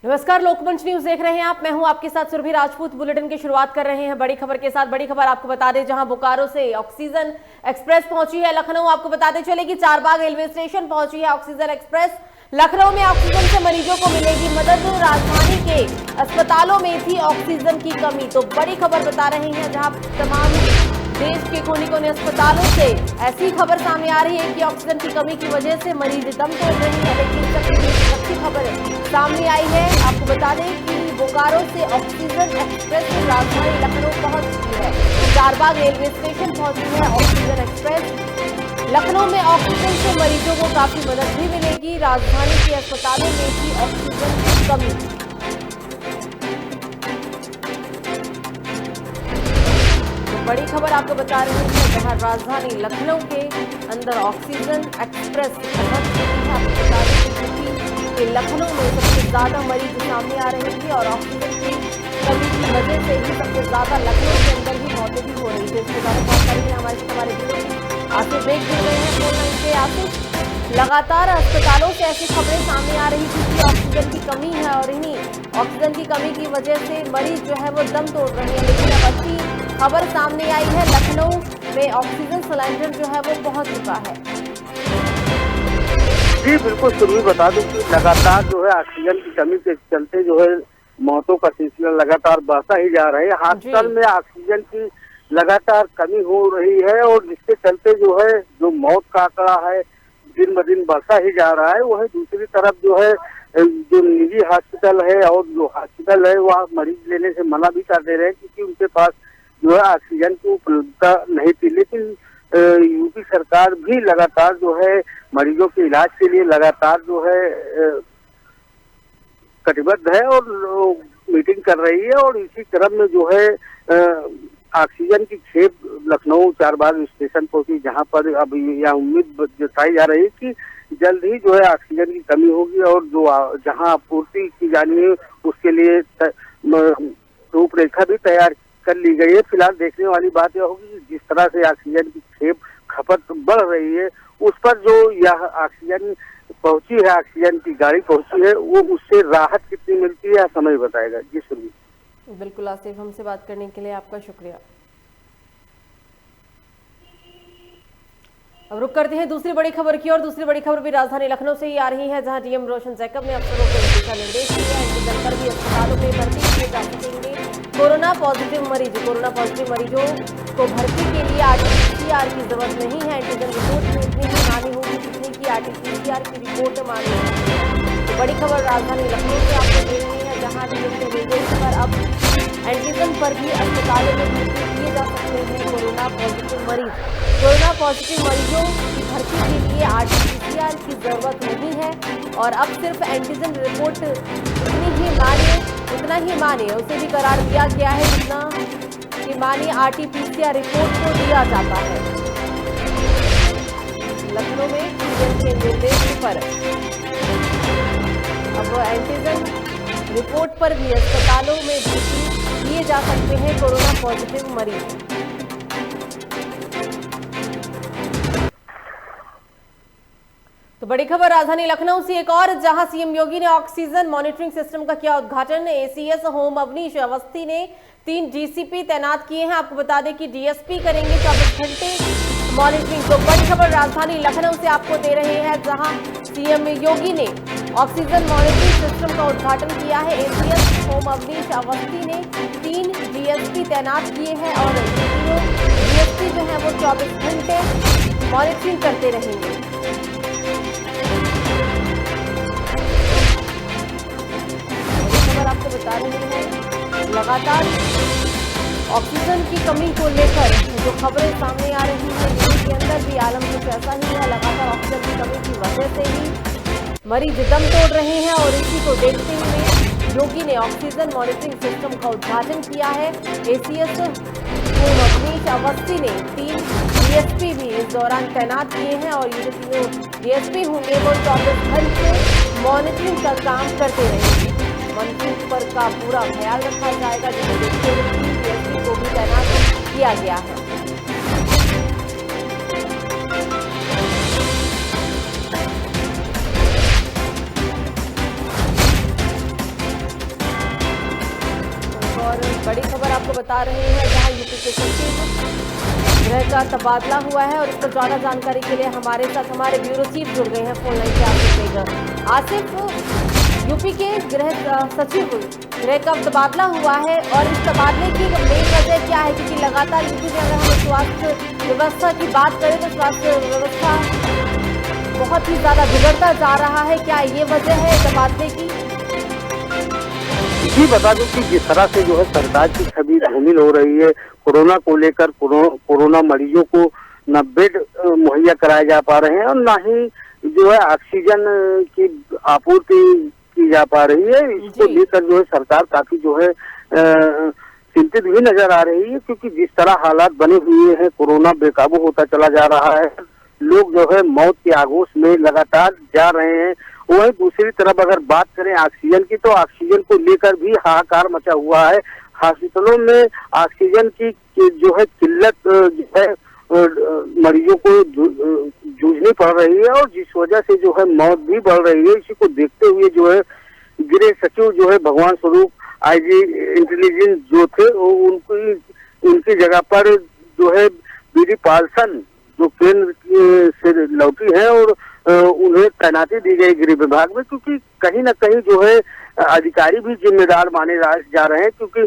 नमस्कार, लोकमंच न्यूज देख रहे हैं आप। मैं हूं आपके साथ सुरभि राजपूत। बुलेटिन की शुरुआत कर रहे हैं बड़ी खबर के साथ। बड़ी खबर आपको बता दें, जहां बोकारो से ऑक्सीजन एक्सप्रेस पहुंची है लखनऊ। आपको बताते चले कि चारबाग रेलवे स्टेशन पहुंची है ऑक्सीजन एक्सप्रेस। लखनऊ में ऑक्सीजन से मरीजों को मिलेगी मदद। राजधानी के अस्पतालों में थी ऑक्सीजन की कमी, तो बड़ी खबर बता रहे हैं, जहां तमाम देश के कोने कोने अस्पतालों से ऐसी खबर सामने आ रही है कि ऑक्सीजन की कमी की वजह से मरीज दम तोड़ रहे हैं। लेकिन सबसे अच्छी खबर सामने आई है। आपको बता दें कि बोकारो से ऑक्सीजन एक्सप्रेस राजधानी लखनऊ पहुंच चुकी है। चारबाग रेलवे स्टेशन पहुंची है ऑक्सीजन एक्सप्रेस। लखनऊ में ऑक्सीजन से मरीजों को काफी मदद भी मिलेगी। राजधानी के अस्पतालों में थी ऑक्सीजन की कमी। बड़ी खबर आपको बता रहे हैं, जहां राजधानी लखनऊ के अंदर ऑक्सीजन एक्सप्रेस पहुंच चुकी है। आपको बता दें कि लखनऊ में सबसे ज्यादा मरीज सामने आ रहे थे और ऑक्सीजन की कमी की वजह से ही सबसे ज्यादा लखनऊ के अंदर ही मौतें भी हो रही थी। इसके बारे में बात करेंगे हमारे जिलों आसिफ बेग जुड़ रहे हैं फोन लाइन पे। आसिफ, लगातार अस्पतालों से ऐसी खबरें सामने आ रही थी कि ऑक्सीजन की कमी है और इन्हीं ऑक्सीजन की कमी की वजह से मरीज जो है वो दम तोड़ रहे हैं। लेकिन अब अच्छी खबर सामने आई है, लखनऊ में ऑक्सीजन सिलेंडर जो है वो पहुंच चुका है। जी बिल्कुल, शुरू बता दूं कि लगातार जो है ऑक्सीजन की कमी के चलते जो है मौतों का सिलसिला लगातार बढ़ता ही जा रहा है। हॉस्पिटल में ऑक्सीजन की लगातार कमी हो रही है और जिसके चलते जो है जो मौत का आंकड़ा है दिन ब दिन बढ़ता ही जा रहा है। वही दूसरी तरफ जो है जो निजी हॉस्पिटल है और जो हॉस्पिटल है वह मरीज लेने से मना भी कर दे रहे हैं, क्योंकि उनके पास जो है ऑक्सीजन की उपलब्धता नहीं थी। लेकिन यूपी सरकार भी लगातार जो है मरीजों के इलाज के लिए लगातार जो है कटिबद्ध है और मीटिंग कर रही है। और इसी क्रम में जो है ऑक्सीजन की खेप लखनऊ चारबाग स्टेशन पहुंची, जहां पर अब यह उम्मीद जताई जा रही है कि जल्द ही जो है ऑक्सीजन की कमी होगी और जो जहां आपूर्ति की जानी है उसके लिए रूपरेखा भी तैयार कर ली गई है। फिलहाल देखने वाली बात यह होगी कि जिस तरह से ऑक्सीजन की खेप खपत बढ़ रही है, उस पर जो यह ऑक्सीजन पहुंची है, ऑक्सीजन की गाड़ी पहुंची है, वो उससे राहत कितनी मिलती है समय बताएगा। जी सुनिए। बिल्कुल आसिफ, हमसे बात करने के लिए आपका शुक्रिया। अब रुक करते हैं दूसरी बड़ी खबर की और दूसरी बड़ी खबर भी राजधानी लखनऊ से ही आ रही है, जहां डीएम रोशन जैकब ने अफसरों को दिशा निर्देश दिया है कि जनपद भी अस्पतालों में भर्ती किए जा सकेंगे कोरोना पॉजिटिव मरीज। कोरोना पॉजिटिव मरीजों को भर्ती के लिए आरटीपीसीआर की जरूरत नहीं है। एंटीजन रिपोर्ट में इतनी ही मानी होगी जितनी की आरटीपीसीआर की रिपोर्ट मानी होगी। तो बड़ी खबर राजधानी लखनऊ से आपको दे रही है, जहां डीएम के निर्देश पर अब एंटीजन पर भी अस्पतालों में भर्ती किए जा सकते हैं कोरोना पॉजिटिव मरीज। कोरोना पॉजिटिव मरीजों की भर्ती के लिए आरटीपीसीआर की जरूरत नहीं है और अब सिर्फ एंटीजन रिपोर्ट उतना ही माने उसे भी करार दिया गया है जितना कि माने आरटीपीसीआर रिपोर्ट को दिया जाता है। लखनऊ में डीएम के निर्देश पर अब एंटीजन रिपोर्ट पर भी अस्पतालों में भर्ती किए जा सकते हैं कोरोना पॉजिटिव मरीज। तो बड़ी खबर राजधानी लखनऊ से एक और, जहां सीएम योगी ने ऑक्सीजन मॉनिटरिंग सिस्टम का किया उद्घाटन। एसीएस होम अवनीश अवस्थी ने 3 डीसीपी तैनात किए हैं। आपको बता दें कि डीएसपी करेंगे 24 घंटे मॉनिटरिंग। तो बड़ी खबर राजधानी लखनऊ से आपको दे रहे हैं, जहां सीएम योगी ने ऑक्सीजन मॉनिटरिंग सिस्टम का उद्घाटन किया है। एसीएस होम अवनीश अवस्थी ने 3 डीएसपी तैनात किए हैं और तीनों डीएसपी जो है वो 24 घंटे मॉनिटरिंग करते रहेंगे। आपको बता रहे हैं, लगातार ऑक्सीजन की कमी को लेकर जो खबरें सामने आ रही हैं, यूपी के अंदर भी आलम कुछ ऐसा ही है। लगातार ऑक्सीजन की कमी की वजह से ही मरीज दम तोड़ रहे हैं और इसी को देखते हुए योगी ने ऑक्सीजन मॉनिटरिंग सिस्टम का उद्घाटन किया है। एसीएस होम अवनीश अवस्थी ने 3 डीएसपी भी इस दौरान तैनात किए हैं और ये तीनों डीएसपी होंगे वो 24 घंटे मॉनिटरिंग का काम करते रहेंगे। मॉनिटरिंग पर का पूरा ख्याल रखा जाएगा, जिसे देखते हुए डीएसपी को भी तैनात किया गया है। बड़ी खबर आपको बता रहे हैं, जहां यूपी के सचिव गृह का तबादला हुआ है और इस पर ज्यादा जानकारी के लिए हमारे साथ हमारे ब्यूरो चीफ जुड़ गए हैं फोन लाइन पे। आसिफ आसिफ, यूपी के गृह सचिव गृह का तबादला हुआ है और इस तबादले की मेन वजह क्या है? क्योंकि लगातार यूपी में अगर हम स्वास्थ्य व्यवस्था की बात करें तो स्वास्थ्य व्यवस्था बहुत ही ज्यादा बिगड़ता जा रहा है, क्या ये वजह है तबादले की? जी बता दूं कि जिस तरह से जो है सरकार की छवि धूमिल हो रही है, कोरोना को लेकर कोरोना मरीजों को न बेड मुहैया कराए जा पा रहे हैं और न ही जो है ऑक्सीजन की आपूर्ति की जा पा रही है। इसको लेकर जो है सरकार काफी जो है चिंतित भी नजर आ रही है, क्योंकि जिस तरह हालात बने हुए हैं, कोरोना बेकाबू होता चला जा रहा है, लोग जो है मौत के आगोश में लगातार जा रहे हैं। वही दूसरी तरफ अगर बात करें ऑक्सीजन की, तो ऑक्सीजन को लेकर भी हाहाकार मचा हुआ है। हॉस्पिटलों में ऑक्सीजन की जो है किल्लत जो है मरीजों को जूझनी पड़ रही है और जिस वजह से जो है मौत भी बढ़ रही है। इसी को देखते हुए जो है गृह सचिव जो है भगवान स्वरूप आईजी इंटेलिजेंस जो थे, उनकी जगह पर जो है बीडी पालसन जो केंद्र से लौटी है और उन्हें तैनाती दी गई गृह विभाग में, क्योंकि कहीं ना कहीं जो है अधिकारी भी जिम्मेदार माने जा रहे हैं, क्योंकि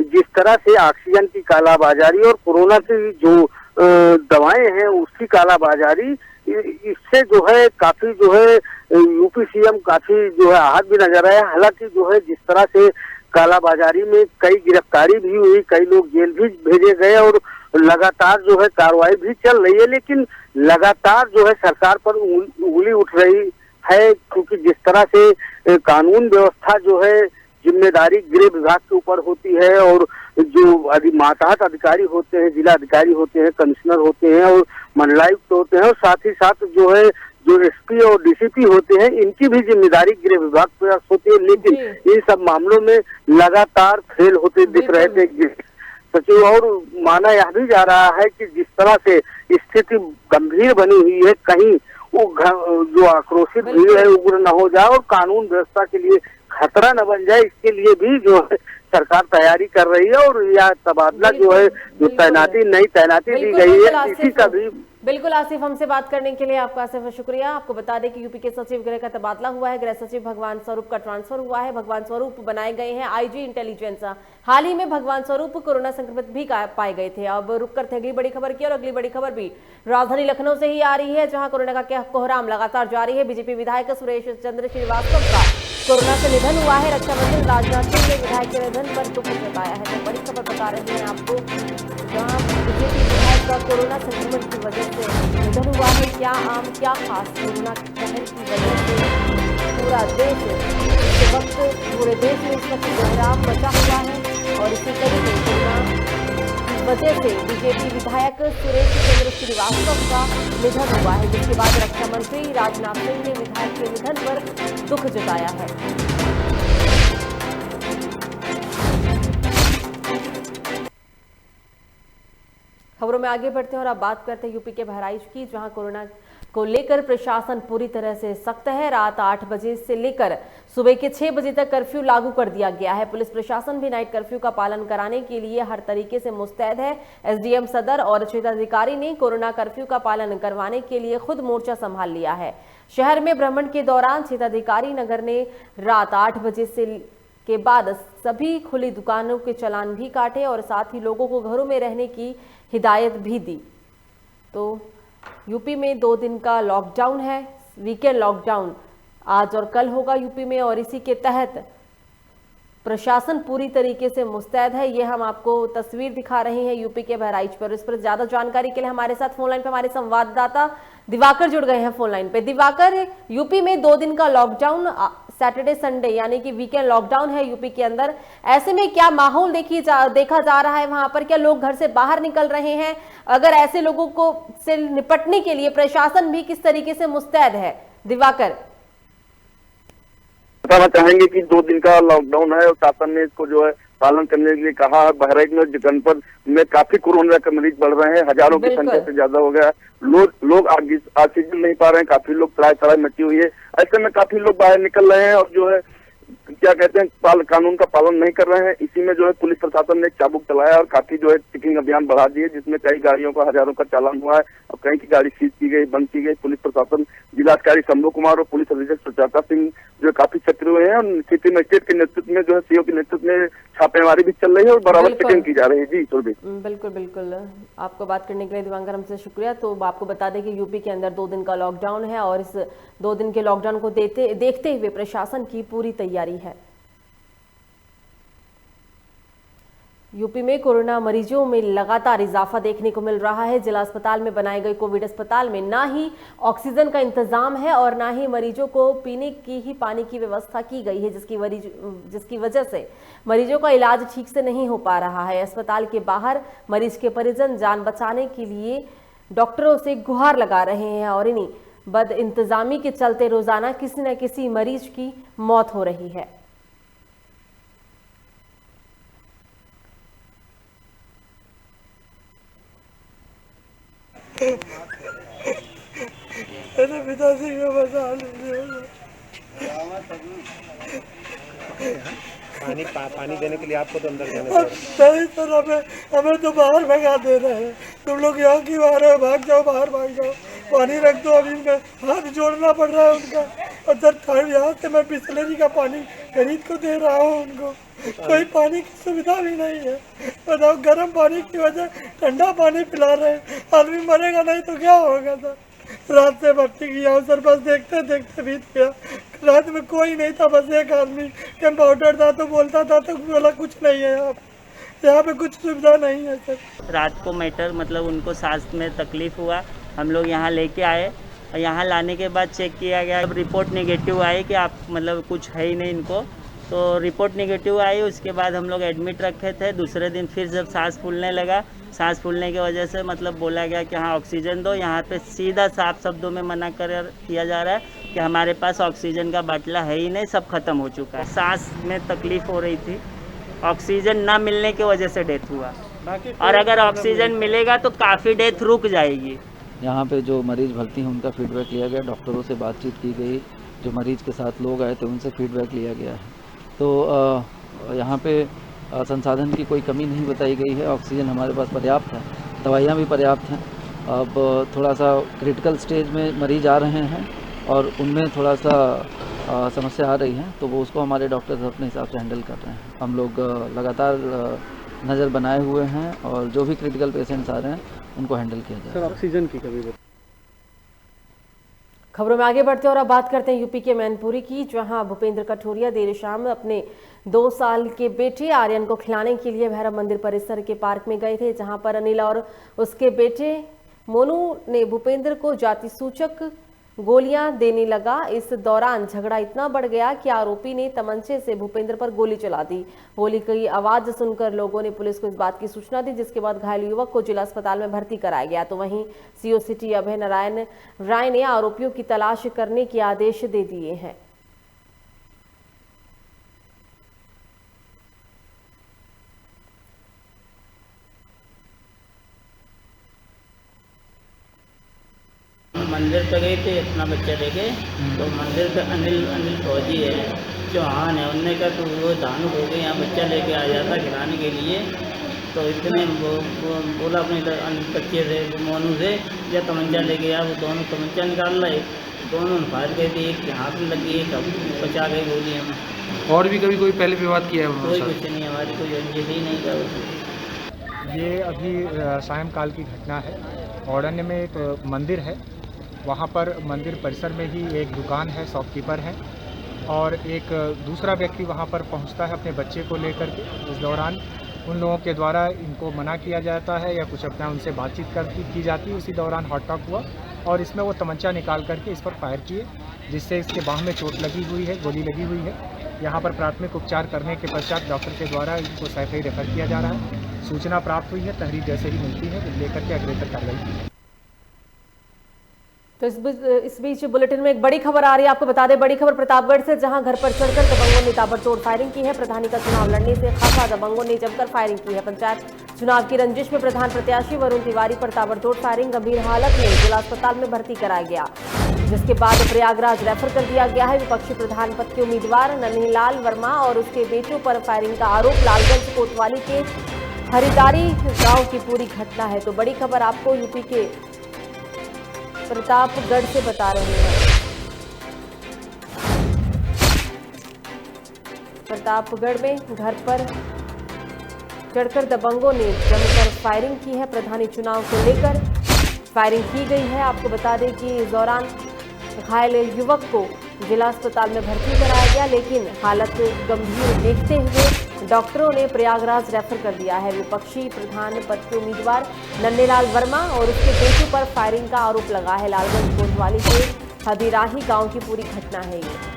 जिस तरह से ऑक्सीजन की कालाबाजारी और कोरोना की जो दवाएं हैं उसकी कालाबाजारी, इससे जो है काफी जो है यूपी सीएम काफी जो है आहत भी नजर आए। हालांकि जो है जिस तरह से कालाबाजारी में कई गिरफ्तारी भी हुई, कई लोग जेल भी भेजे गए और लगातार जो है कार्रवाई भी चल रही है, लेकिन लगातार जो है सरकार पर उंगली उठ रही है, क्योंकि जिस तरह से कानून व्यवस्था जो है जिम्मेदारी गृह विभाग के ऊपर होती है और जो मातहत अधिकारी होते हैं, जिला अधिकारी होते हैं, कमिश्नर होते हैं और मंडलायुक्त होते हैं और साथ ही साथ जो है जो एसपी और डीसीपी होते हैं, इनकी भी जिम्मेदारी गृह विभाग पर होती है, लेकिन इन सब मामलों में लगातार फेल होते दिख रहे थे सचिव। और माना यह भी जा रहा है कि जिस तरह से स्थिति गंभीर बनी हुई है, कहीं वो जो आक्रोशित भीड़ है उग्र न हो जाए और कानून व्यवस्था के लिए खतरा न बन जाए, इसके लिए भी जो है सरकार तैयारी कर रही है और यह तबादला जो है जो नई तैनाती दी गई है, इसी का भी। बिल्कुल आसिफ, हमसे बात करने के लिए आपका आसिफ शुक्रिया। आपको बता दें कि यूपी के सचिव गृह का तबादला हुआ है, गृह सचिव भगवान स्वरूप का ट्रांसफर हुआ है। भगवान स्वरूप बनाए गए हैं आईजी इंटेलिजेंस। हाल ही में भगवान स्वरूप कोरोना संक्रमित भी पाए गए थे। अब रुक कर थे अगली बड़ी खबर की, और अगली बड़ी खबर भी राजधानी लखनऊ से ही आ रही है, जहां कोरोना का कोहराम लगातार जारी है। बीजेपी विधायक सुरेश चंद्र श्रीवास्तव का कोरोना से निधन हुआ है। रक्षा मंत्री राजनाथ सिंह ने विधायक के निधन पर दुख जताया है। तो बड़ी खबर बता रहे हैं आपको, जहां बीजेपी विधायक का कोरोना संक्रमण की वजह से निधन हुआ है। क्या आम क्या खास, कोरोना कहर की वजह से पूरा देश इस वक्त पूरे देश में इस वक्त कोहराम मचा हुआ है और इसी कड़ी में कोरोना की वजह से बीजेपी विधायक सुरेश चंद्र श्रीवास्तव का निधन हुआ है, जिसके बाद रक्षा मंत्री राजनाथ सिंह ने विधायक के निधन पर दुख जताया है। खबरों में आगे बढ़ते हैं और अब बात करते हैं यूपी के बहराइच की, जहां कोरोना को लेकर प्रशासन पूरी तरह से सख्त है। रात 8 बजे से लेकर सुबह के 6 बजे तक कर्फ्यू लागू कर दिया गया है। पुलिस प्रशासन भी नाइट कर्फ्यू का पालन कराने के लिए हर तरीके से मुस्तैद है। एसडीएम सदर और क्षेत्राधिकारी ने कोरोना कर्फ्यू का पालन करवाने के लिए खुद मोर्चा संभाल लिया है। शहर में भ्रमण के दौरान क्षेत्राधिकारी नगर ने रात 8 बजे से के बाद सभी खुली दुकानों के चालान भी काटे और साथ ही लोगों को घरों में रहने की हिदायत भी दी। तो यूपी में 2 दिन का लॉकडाउन है, वीकेंड लॉकडाउन आज और कल होगा यूपी में, और इसी के तहत प्रशासन पूरी तरीके से मुस्तैद है। ये हम आपको तस्वीर दिखा रहे हैं यूपी के बहराइच पर। इस पर ज्यादा जानकारी के लिए हमारे साथ फोन लाइन पर हमारे संवाददाता दिवाकर जुड़ गए हैं फोन लाइन पे। दिवाकर, यूपी में 2 दिन का लॉकडाउन, सैटरडे संडे यानी कि वीकेंड लॉकडाउन है यूपी के अंदर, ऐसे में क्या माहौल देखा जा रहा है वहां पर? क्या लोग घर से बाहर निकल रहे हैं? अगर ऐसे लोगों को से निपटने के लिए प्रशासन भी किस तरीके से मुस्तैद है? दिवाकर, बताना चाहेंगे कि 2 दिन का लॉकडाउन है और शासन ने इसको जो है पालन करने के लिए कहा है। बहराइच में जनपद में काफी कोरोना के मरीज बढ़ रहे हैं, हजारों की संख्या से ज्यादा हो गया है। लोग ऑक्सीजन नहीं पा रहे हैं, काफी लोग तड़ाई मची हुई है। ऐसे में काफी लोग बाहर निकल रहे हैं और जो है क्या कहते हैं कानून का पालन नहीं कर रहे हैं। इसी में जो है पुलिस प्रशासन ने चाबुक चलाया और काफी जो है चेकिंग अभियान बढ़ा दिए, जिसमें कई गाड़ियों का हजारों का चालान हुआ है और कई की गाड़ी सीज की गई, बंद की गई। पुलिस प्रशासन जिलाधिकारी शंभू कुमार और पुलिस अधीक्षक सुजाता सिंह जो काफी सक्रिय हुए हैं और सिटी मजिस्ट्रेट के नेतृत्व में जो है सीओ के नेतृत्व में छापेमारी भी चल रही है और बराबर चेकिंग की जा रही है। जी सुरभि, बिल्कुल बिल्कुल, आपको बात करने के लिए दिवांकर हमसे शुक्रिया। तो आपको बता दें कि यूपी के अंदर 2 दिन का लॉकडाउन है और इस 2 दिन के लॉकडाउन को देखते हुए प्रशासन की पूरी तैयारी है। यूपी में कोरोना मरीजों में लगातार इजाफा देखने को मिल रहा है। जिला अस्पताल में बनाए गए कोविड अस्पताल में ना ही ऑक्सीजन का इंतजाम है और ना ही मरीजों को पीने की ही पानी की व्यवस्था की गई है, जिसकी वजह से मरीजों का इलाज ठीक से नहीं हो पा रहा है। अस्पताल के बाहर मरीज के परिजन जान बचाने के लिए डॉक्टरों से गुहार लगा रहे हैं और इन्हीं बद इंतजामी के चलते रोजाना किसी न किसी मरीज की मौत हो रही है। मेरे पिताजी को बचा लीजिए। पानी देने के लिए आपको तो अंदर जाना पड़ेगा। नहीं सर, हमें तो बाहर भगा दे रहे हैं। तुम लोग यहाँ की बाहर है, भाग जाओ, बाहर भाग जाओ, पानी रख दो। अभी मैं हाथ जोड़ना पड़ रहा है उनका। और सर यहाँ से मैं बिस्लरी का पानी खरीद को दे रहा हूँ उनको। कोई पानी की सुविधा भी नहीं है। बताओ, गर्म पानी की वजह ठंडा पानी पिला रहे हैं। आदमी मरेगा नहीं तो क्या होगा सर। रात से भर्ती किया हूँ सर, बस देखते देखते बीत गया। रात में कोई नहीं था, बस एक आदमी कंपाउंडर था तो बोलता था, तो बोला कुछ नहीं है यहाँ पे कुछ सुविधा नहीं है सर। रात को मैटर मतलब उनको सांस में तकलीफ हुआ, हम लोग यहाँ लेके आए और यहाँ लाने के बाद चेक किया गया। जब रिपोर्ट नेगेटिव आई कि आप मतलब कुछ है ही नहीं इनको, तो रिपोर्ट नेगेटिव आई। उसके बाद हम लोग एडमिट रखे थे। दूसरे दिन फिर जब सांस फूलने लगा, सांस फूलने की वजह से मतलब बोला गया कि हाँ ऑक्सीजन दो। यहाँ पे सीधा साफ शब्दों में मना किया जा रहा है कि हमारे पास ऑक्सीजन का बाटला है ही नहीं, सब खत्म हो चुका है। सांस में तकलीफ हो रही थी, ऑक्सीजन ना मिलने की वजह से डेथ हुआ। और अगर ऑक्सीजन मिलेगा तो काफ़ी डेथ रुक जाएगी। यहाँ पे जो मरीज भर्ती हैं उनका फीडबैक लिया गया, डॉक्टरों से बातचीत की गई, जो मरीज के साथ लोग आए थे उनसे फीडबैक लिया गया है। तो यहाँ पे संसाधन की कोई कमी नहीं बताई गई है। ऑक्सीजन हमारे पास पर्याप्त है, दवाइयाँ भी पर्याप्त हैं। अब थोड़ा सा क्रिटिकल स्टेज में मरीज आ रहे हैं और उनमें थोड़ा सा समस्या आ रही है, तो वो उसको हमारे डॉक्टर्स अपने हिसाब से हैंडल कर रहे हैं। हम लोग लगातार नज़र बनाए हुए हैं और जो भी क्रिटिकल पेशेंट्स आ रहे हैं उनको हैंडल किया जाए। सर, ऑक्सीजन की कमी खबरों में आगे बढ़ते हैं और अब बात करते हैं यूपी के मैनपुरी की, जहां भूपेंद्र कठोरिया देर शाम अपने 2 साल के बेटे आर्यन को खिलाने के लिए भैरव मंदिर परिसर के पार्क में गए थे, जहां पर अनिल और उसके बेटे मोनू ने भूपेंद्र को जाति सूचक गोलियां देने लगा। इस दौरान झगड़ा इतना बढ़ गया कि आरोपी ने तमंचे से भूपेंद्र पर गोली चला दी। गोली की आवाज सुनकर लोगों ने पुलिस को इस बात की सूचना दी, जिसके बाद घायल युवक को जिला अस्पताल में भर्ती कराया गया। तो वहीं सीओ सिटी अभय नारायण राय ने आरोपियों की तलाश करने के आदेश दे दिए हैं। मंदिर पे गए थे अपना बच्चा लेके, तो मंदिर पे अनिल फौजी है, चौहान है, उनने कहा तो वो धानुक हो गए यहाँ बच्चा लेके आ जाता खिलाने के लिए। तो इतने वो बोला अपने बच्चे से मोनू से, या तमंचा लेके आया। वो दोनों तमंचा निकाल रहे, दोनों फायर गए थे, एक हाथ में लगी, एक बचा गई गोली हमें। और भी कभी कोई पहले विवाद किया है? कोई कुछ नहीं, हमारी कोई रंजिश ही नहीं था। ये अभी सायंकाल की घटना है। औड़न्य में एक मंदिर है, वहाँ पर मंदिर परिसर में ही एक दुकान है, शॉपकीपर है, और एक दूसरा व्यक्ति वहाँ पर पहुँचता है अपने बच्चे को लेकर के। इस दौरान उन लोगों के द्वारा इनको मना किया जाता है या कुछ अपना उनसे बातचीत की जाती है। उसी दौरान हॉट टॉक हुआ और इसमें वो तमंचा निकाल करके इस पर फायर किए, जिससे इसके बाह में चोट लगी हुई है, गोली लगी हुई है। यहाँ पर प्राथमिक उपचार करने के पश्चात डॉक्टर के द्वारा इनको सैफई रेफर किया जा रहा है। सूचना प्राप्त हुई है, तहरीर जैसे ही मिलती है लेकर के अग्रेसर कार्रवाई की। तो इस बीच बुलेटिन में एक बड़ी खबर आ रही है, आपको बता दें बड़ी खबर प्रतापगढ़ से, जहां घर पर चढ़कर दबंगों ने ताबड़तोड़ फायरिंग की है। प्रधानी का चुनाव लड़ने से खासा दबंगों ने जमकर फायरिंग की है। पंचायत चुनाव की रंजिश में प्रधान प्रत्याशी वरुण तिवारी पर ताबड़तोड़ फायरिंग, गंभीर हालत में जिला अस्पताल में भर्ती कराया गया। जिसके बाद प्रयागराज रेफर कर दिया गया है। विपक्षी प्रधान पद के उम्मीदवार नन्हीलाल वर्मा और उसके बेटों पर फायरिंग का आरोप। लालगंज कोतवाली के हरिदारी गांव की पूरी घटना है। तो बड़ी खबर आपको यूपी के प्रतापगढ़ से बता रहे हैं। प्रतापगढ़ में घर पर चढ़कर दबंगों ने जमकर फायरिंग की है। प्रधानी चुनाव को लेकर फायरिंग की गई है। आपको बता दें कि इस दौरान घायल युवक को जिला अस्पताल में भर्ती कराया गया, लेकिन हालत गंभीर देखते हुए डॉक्टरों ने प्रयागराज रेफर कर दिया है। विपक्षी प्रधान पद के उम्मीदवार नन्हीलाल वर्मा और उसके बेटों पर फायरिंग का आरोप लगा है। लालगंज कोतवाली के हदिराही गांव की पूरी घटना है ये।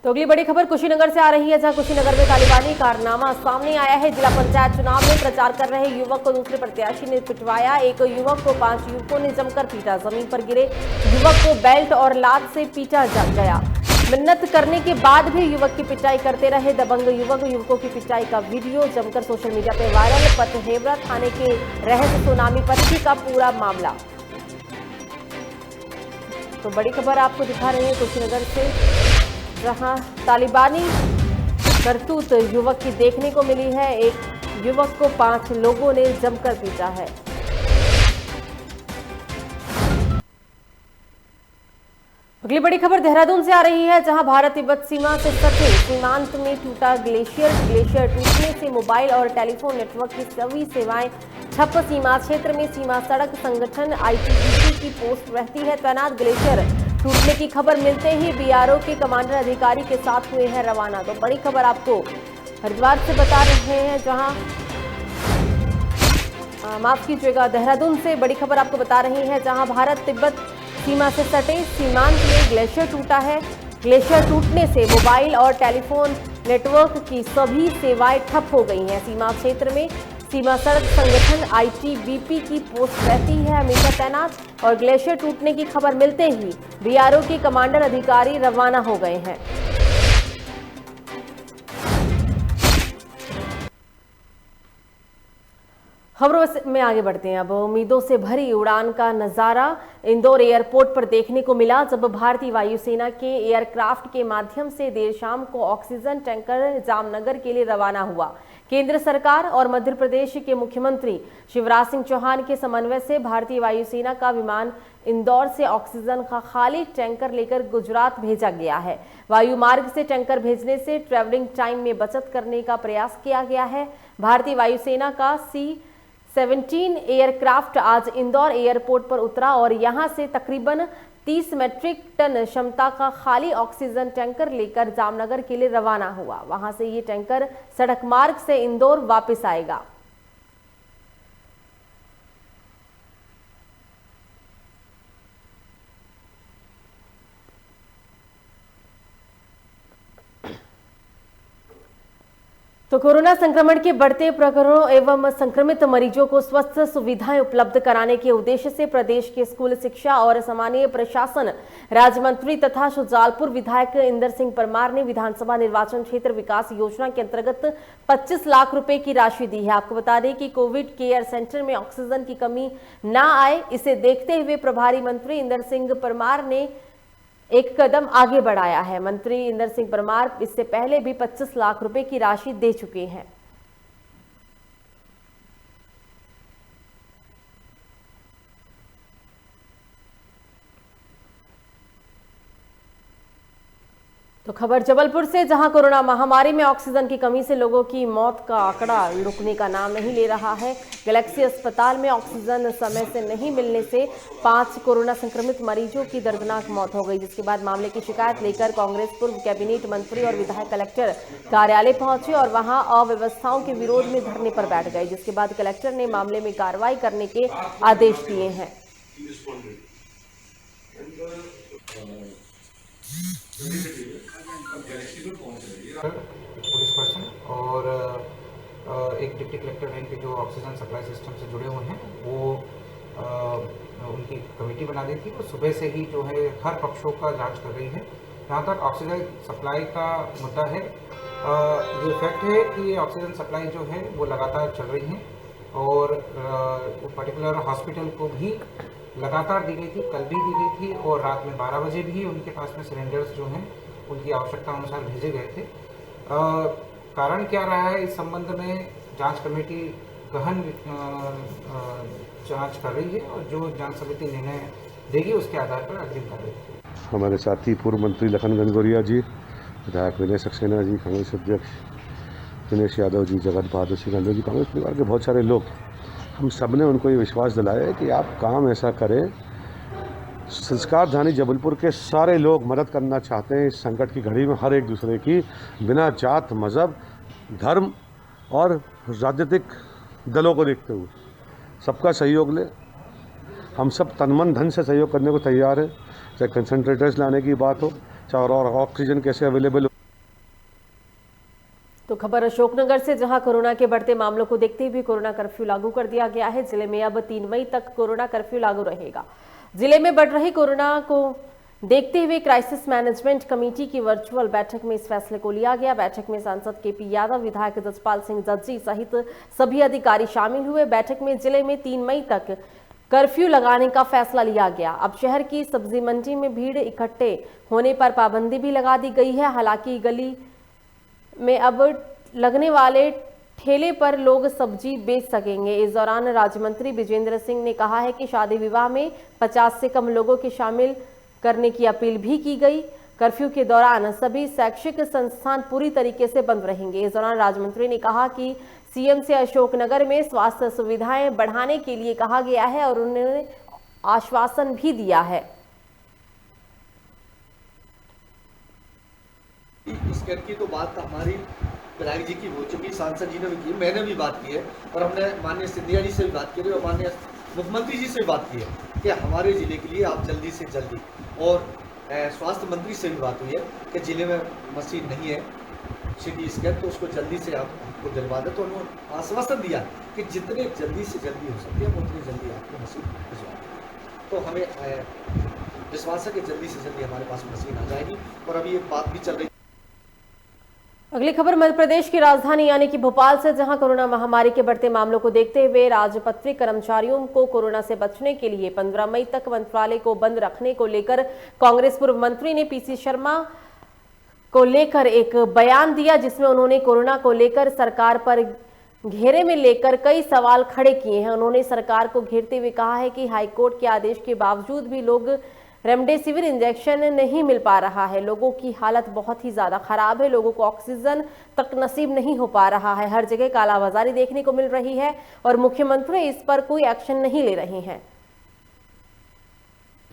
तो अगली बड़ी खबर कुशीनगर से आ रही है, जहां कुशीनगर में तालिबानी कारनामा सामने आया है। जिला पंचायत चुनाव में प्रचार कर रहे युवक को दूसरे प्रत्याशी ने पिटवाया। एक युवक को 5 युवकों ने जमकर पीटा। जमीन पर गिरे युवक को बेल्ट और लात से पीटा गया। मिन्नत करने के बाद भी युवक की पिटाई करते रहे दबंग युवक। युवकों की पिटाई का वीडियो जमकर सोशल मीडिया पे वायरल। पथहेवरा थाने के रहस्य सोनामी पत्थी का पूरा मामला। तो बड़ी खबर आपको दिखा रहे हैं कुशीनगर से, जहां तालिबानी करतूत युवक की देखने को मिली है। एक युवक को 5 लोगों ने जमकर पीटा है। अगली बड़ी खबर देहरादून से आ रही है, जहां भारत तिब्बत सीमा से सटे सीमांत में टूटा ग्लेशियर टूटने से मोबाइल और टेलीफोन नेटवर्क की सभी सेवाएं ठप। सीमा क्षेत्र में सीमा सड़क संगठन ITBP की पोस्ट रहती है तैनात। ग्लेशियर टूटने की खबर मिलते ही BRO के कमांडर अधिकारी के साथ हुए हैं रवाना। तो बड़ी खबर आपको हरिद्वार से बता रहे हैं, जहां माफ कीजिएगा देहरादून से बड़ी खबर आपको बता रही है, जहां भारत तिब्बत सीमा से सटे सीमांत में ग्लेशियर टूटा है। ग्लेशियर टूटने से मोबाइल और टेलीफोन नेटवर्क की सभी सेवाएं ठप हो गई हैं। सीमा क्षेत्र में सीमा सड़क संगठन ITBP की पोस्ट रहती है हमेशा तैनात, और ग्लेशियर टूटने की खबर मिलते ही BRO के कमांडर अधिकारी रवाना हो गए हैं। खबरों में आगे बढ़ते हैं। अब उम्मीदों से भरी उड़ान का नजारा इंदौर एयरपोर्ट पर देखने को मिला, जब भारतीय वायुसेना के एयरक्राफ्ट के माध्यम से देर शाम को ऑक्सीजन टैंकर जामनगर के लिए रवाना हुआ। केंद्र सरकार और मध्य प्रदेश के मुख्यमंत्री शिवराज सिंह चौहान के समन्वय से भारतीय वायुसेना का विमान इंदौर से ऑक्सीजन का खाली टैंकर लेकर गुजरात भेजा गया है। वायु मार्ग से टैंकर भेजने से ट्रैवलिंग टाइम में बचत करने का प्रयास किया गया है। भारतीय वायुसेना का C-17 एयरक्राफ्ट आज इंदौर एयरपोर्ट पर उतरा और यहां से तकरीबन 30 मेट्रिक टन क्षमता का खाली ऑक्सीजन टैंकर लेकर जामनगर के लिए रवाना हुआ। वहां से ये टैंकर सड़क मार्ग से इंदौर वापस आएगा। तो कोरोना संक्रमण के बढ़ते प्रकरणों एवं संक्रमित मरीजों को स्वस्थ सुविधाएं उपलब्ध कराने के उद्देश्य से प्रदेश के स्कूल शिक्षा और सामान्य प्रशासन राज्य मंत्री तथा शुजालपुर विधायक इंदर सिंह परमार ने विधानसभा निर्वाचन क्षेत्र विकास योजना के अंतर्गत 25 लाख रुपए की राशि दी है। आपको बता दें कि कोविड केयर सेंटर में ऑक्सीजन की कमी न आए, इसे देखते हुए प्रभारी मंत्री इंदर सिंह परमार ने एक कदम आगे बढ़ाया है। मंत्री इंदर सिंह परमार इससे पहले भी 25 लाख रुपए की राशि दे चुके हैं। तो खबर जबलपुर से, जहां कोरोना महामारी में ऑक्सीजन की कमी से लोगों की मौत का आंकड़ा रुकने का नाम नहीं ले रहा है। गैलेक्सी अस्पताल में ऑक्सीजन समय से नहीं मिलने से 5 कोरोना संक्रमित मरीजों की दर्दनाक मौत हो गई, जिसके बाद मामले की शिकायत लेकर कांग्रेस पूर्व कैबिनेट मंत्री और विधायक कलेक्टर कार्यालय पहुंचे और वहां अव्यवस्थाओं के विरोध में धरने पर बैठ गए, जिसके बाद कलेक्टर ने मामले में कार्रवाई करने के आदेश दिए हैं। पुलिस पर्सन और एक डिप्टी कलेक्टर रैंक के जो ऑक्सीजन सप्लाई सिस्टम से जुड़े हुए हैं, वो उनकी कमेटी बना दी थी। तो सुबह से ही जो है हर पक्षों का जांच कर रही है जहाँ तक ऑक्सीजन सप्लाई का मुद्दा है, ये फैक्ट है कि ऑक्सीजन सप्लाई जो है वो लगातार चल रही है और पर्टिकुलर हॉस्पिटल को भी लगातार दी गई थी, कल भी दी गई थी और रात में 12 बजे भी उनके पास में सिलेंडर्स जो हैं उनकी आवश्यकता अनुसार भेजे गए थे। कारण क्या रहा है इस संबंध में जांच कमेटी गहन जांच कर रही है और जो जांच समिति निर्णय देगी उसके आधार पर अग्रिम कार्रवाई। हमारे साथी पूर्व मंत्री लखन गंगोरिया जी, विधायक विनय सक्सेना जी, कांग्रेस अध्यक्ष दिनेश यादव जी, जगत बहादुर सिंह जी, कांग्रेस परिवार के बहुत सारे लोग, हम सब ने उनको ये विश्वास दिलाया है कि आप काम ऐसा करें। संस्कार धानी जबलपुर के सारे लोग मदद करना चाहते हैं इस संकट की घड़ी में, हर एक दूसरे की, बिना जात, मज़हब, धर्म और राजनीतिक दलों को देखते हुए सबका सहयोग ले। हम सब तन मन धन से सहयोग करने को तैयार है, चाहे कंसंट्रेटर्स लाने की बात हो, चाहे और ऑक्सीजन कैसे अवेलेबल हो। तो खबर अशोकनगर से, जहां कोरोना के बढ़ते मामलों को देखते हुए कोरोना कर्फ्यू लागू कर दिया गया है। जिले में अब 3 मई तक कोरोना कर्फ्यू लागू रहेगा। जिले में बढ़ रही कोरोना को देखते हुए क्राइसिस मैनेजमेंट कमेटी की वर्चुअल बैठक में इस फैसले को लिया गया। बैठक में सांसद केपी यादव, विधायक जसपाल सिंह जज्जी सहित सभी अधिकारी शामिल हुए। बैठक में जिले में 3 मई तक कर्फ्यू लगाने का फैसला लिया गया। अब शहर की सब्जी मंडी में भीड़ इकट्ठे होने पर पाबंदी भी लगा दी गई है। हालांकि गली में अब लगने वाले ठेले पर लोग सब्जी बेच सकेंगे। इस दौरान राज्य मंत्री विजेंद्र सिंह ने कहा है कि शादी विवाह में 50 से कम लोगों के शामिल करने की अपील भी की गई। कर्फ्यू के दौरान सभी शैक्षिक संस्थान पूरी तरीके से बंद रहेंगे। इस दौरान राज्य मंत्री ने कहा कि सीएम से अशोकनगर में स्वास्थ्य सुविधाएं बढ़ाने के लिए कहा गया है और उन्होंने आश्वासन भी दिया है। इस कर की तो बात हमारी विधायक जी की हो चुकी, सांसद जी ने भी की, मैंने भी बात की है और हमने माननीय सिंधिया जी से भी बात की है और माननीय मुख्यमंत्री जी से भी बात की है कि हमारे ज़िले के लिए आप जल्दी से जल्दी, और स्वास्थ्य मंत्री से भी बात हुई है कि ज़िले में मशीन नहीं है सिटी स्कैन, तो उसको जल्दी से आपको दिलवा दें। तो उन्होंने आश्वासन दिया कि जितने जल्दी से जल्दी हो सकती है उतनी जल्दी आपको मशीन भिजवा दें। तो हमें विश्वास है कि जल्दी से जल्दी हमारे पास मशीन आ जाएगी और अभी एक बात भी चल रही। अगली खबर मध्य प्रदेश की राजधानी यानी कि भोपाल से, जहां कोरोना महामारी के बढ़ते मामलों को देखते हुए राजपत्रित कर्मचारियों को कोरोना से बचने के लिए 15 मई तक मंत्रालय को बंद रखने को लेकर कांग्रेस पूर्व मंत्री ने पीसी शर्मा को लेकर एक बयान दिया, जिसमें उन्होंने कोरोना को लेकर सरकार पर घेरे में लेकर कई सवाल खड़े किए हैं। उन्होंने सरकार को घेरते हुए कहा है कि हाईकोर्ट के आदेश के बावजूद भी लोग रेमडेसिविर इंजेक्शन नहीं मिल पा रहा है। लोगों की हालत बहुत ही ज्यादा खराब है, लोगों को ऑक्सीजन तक नसीब नहीं हो पा रहा है। हर जगह कालाबाजारी देखने को मिल रही है और मुख्यमंत्री इस पर कोई एक्शन नहीं ले रहे हैं।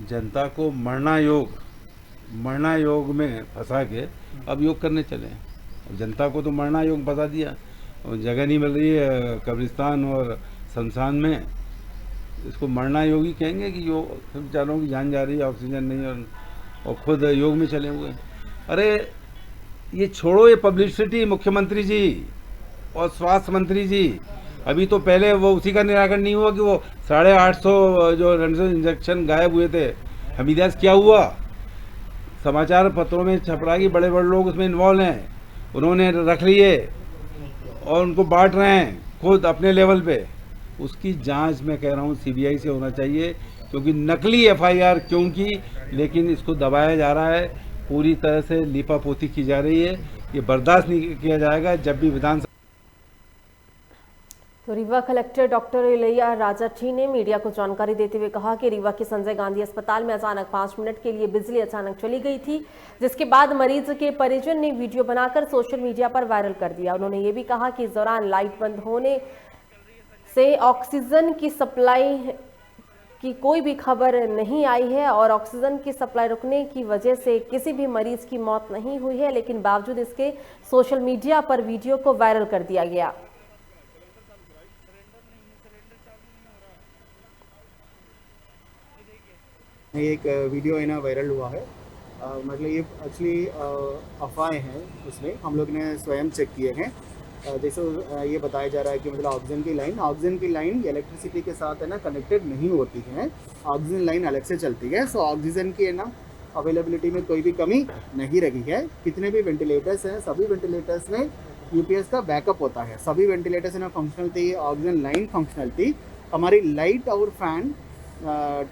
जनता को मरना योग में फंसा के अब योग करने चले हैं। जनता को तो मरना योग फंसा दिया और जगह नहीं मिल रही है कब्रिस्तान और शमशान में, इसको मरना योगी कहेंगे कि योग बेचारों की जान जा रही है, ऑक्सीजन नहीं और खुद योग में चले हुए। अरे ये छोड़ो ये पब्लिसिटी, मुख्यमंत्री जी और स्वास्थ्य मंत्री जी, अभी तो पहले वो उसी का निराकरण नहीं हुआ कि वो 850 जो रेमडेसिविर इंजेक्शन गायब हुए थे, हमीदियास क्या हुआ? समाचार पत्रों में छप रहा है कि बड़े बड़े लोग उसमें इन्वॉल्व हैं, उन्होंने रख लिए और उनको बांट रहे हैं खुद अपने लेवल पे। उसकी जांच मैं कह रहा हूँ सीबीआई से होना चाहिए, क्योंकि नकली एफआईआर क्योंकि, लेकिन इसको दबाया जा रहा है, पूरी तरह से लीपापोती की जा रही है। ये बर्दाश्त नहीं किया जाएगा। जब भी विधानसभा तो रीवा कलेक्टर डॉक्टर इलैया राजाठी ने मीडिया को जानकारी देते हुए कहा कि रीवा के संजय गांधी अस्पताल में अचानक 5 मिनट के लिए बिजली अचानक चली गई थी, जिसके बाद मरीज के परिजन ने वीडियो बनाकर सोशल मीडिया पर वायरल कर दिया। उन्होंने ये भी कहा कि इस दौरान लाइट बंद होने से ऑक्सीजन की सप्लाई की कोई भी खबर नहीं आई है और ऑक्सीजन की सप्लाई रुकने की वजह से किसी भी मरीज की मौत नहीं हुई है, लेकिन बावजूद इसके सोशल मीडिया पर वीडियो को वायरल कर दिया गया। एक वीडियो है ना वायरल हुआ है, मतलब ये एक्चुअली अफवाहें हैं, उसमें हम लोग ने स्वयं चेक किए हैं। जैसे ये बताया जा रहा है कि मतलब ऑक्सीजन की लाइन इलेक्ट्रिसिटी के साथ है ना कनेक्टेड नहीं होती है, ऑक्सीजन लाइन अलग से चलती है। सो ऑक्सीजन की है ना अवेलेबिलिटी में कोई भी कमी नहीं रही है। कितने भी वेंटिलेटर्स हैं, सभी वेंटिलेटर्स में यूपीएस का बैकअप होता है। सभी वेंटिलेटर्स ना फंक्शनल थी, ऑक्सीजन लाइन फंक्शनल थी। हमारी लाइट और फैन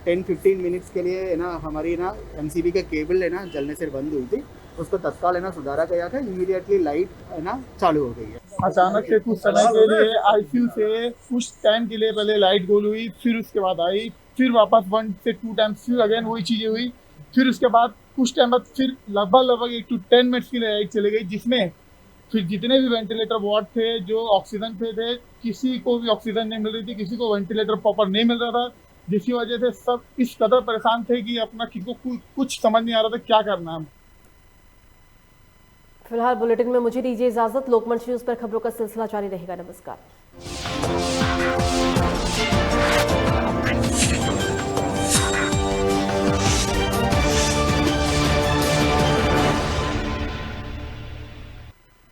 10-15 मिनट्स के लिए है ना हमारी ना एमसीबी का केबल है ना जलने से बंद हुई थी, उसको तत्काल है ना सुधारा गया था। इमीडिएटली लाइट है ना चालू हो गई है। अचानक से कुछ समय के लिए आईसीयू से कुछ टाइम के लिए पहले लाइट गोल हुई, फिर उसके बाद आई, फिर वापस 1 से 2 टाइम्स फिर अगेन वही चीज़ें हुई। फिर उसके बाद कुछ टाइम बाद फिर लगभग 8 to 10 मिनट्स के लिए लाइट चली गई, जिसमें फिर जितने भी वेंटिलेटर वार्ड थे जो ऑक्सीजन पे थे, किसी को भी ऑक्सीजन नहीं मिल रही थी, किसी को वेंटिलेटर प्रॉपर नहीं मिल रहा था, जिसकी वजह से सब इस कदर परेशान थे कि अपना किसी को कुछ समझ नहीं आ रहा था क्या करना है। फिलहाल बुलेटिन में मुझे दीजिए इजाजत। लोकमंच न्यूज पर खबरों का सिलसिला जारी रहेगा। नमस्कार।